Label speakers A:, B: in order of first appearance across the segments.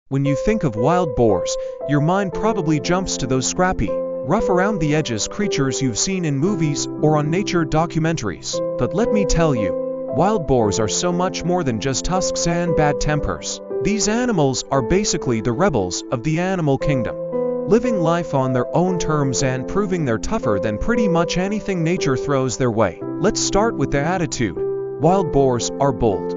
A: When you think of wild boars, your mind probably jumps to those scrappy, rough-around-the-edges creatures you've seen in movies or on nature documentaries. But let me tell you, wild boars are so much more than just tusks and bad tempers. These animals are basically the rebels of the animal kingdom, living life on their own terms and proving they're tougher than pretty much anything nature throws their way. Let's start with their attitude. Wild boars are bold.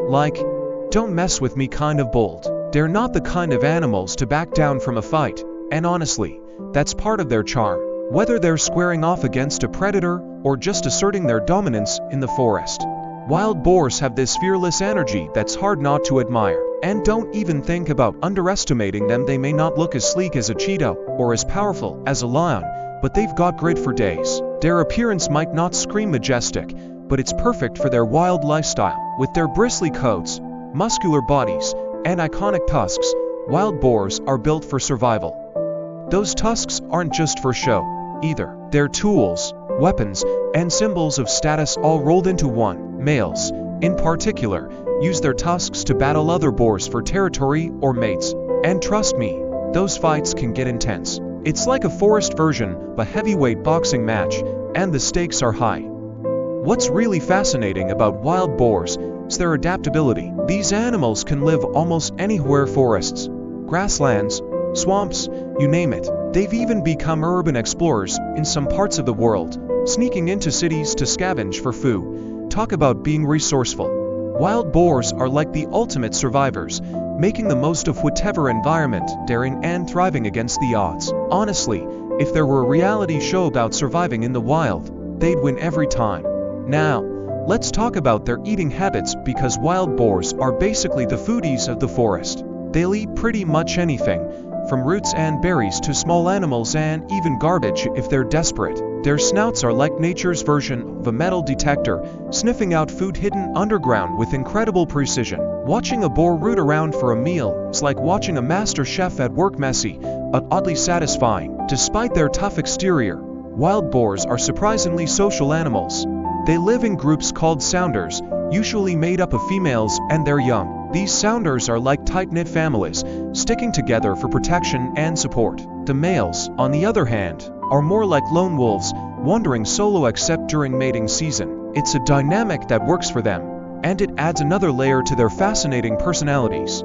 A: Like, don't mess with me kind of bold. They're not the kind of animals to back down from a fight, and honestly, that's part of their charm. Whether they're squaring off against a predator or just asserting their dominance in the forest, wild boars have this fearless energy that's hard not to admire. And don't even think about underestimating them. They may not look as sleek as a cheetah or as powerful as a lion, but they've got grit for days. Their appearance might not scream majestic, but it's perfect for their wild lifestyle. With their bristly coats, muscular bodies, and iconic tusks, wild boars are built for survival. Those tusks aren't just for show, either. They're tools, weapons, and symbols of status all rolled into one. Males, in particular, use their tusks to battle other boars for territory or mates. And trust me, those fights can get intense. It's like a forest version of a heavyweight boxing match, and the stakes are high. What's really fascinating about wild boars is their adaptability. These animals can live almost anywhere: forests, grasslands, swamps, you name it. They've even become urban explorers in some parts of the world, sneaking into cities to scavenge for food. Talk about being resourceful. Wild boars are like the ultimate survivors, making the most of whatever environment, daring and thriving against the odds. Honestly, if there were a reality show about surviving in the wild, they'd win every time. Now, let's talk about their eating habits, because wild boars are basically the foodies of the forest. They'll eat pretty much anything, from roots and berries to small animals and even garbage if they're desperate. Their snouts are like nature's version of a metal detector, sniffing out food hidden underground with incredible precision. Watching a boar root around for a meal is like watching a master chef at work, messy, but oddly satisfying. Despite their tough exterior, wild boars are surprisingly social animals. They live in groups called sounders, usually made up of females and their young. These sounders are like tight-knit families, sticking together for protection and support. The males, on the other hand, are more like lone wolves, wandering solo except during mating season. It's a dynamic that works for them, and it adds another layer to their fascinating personalities.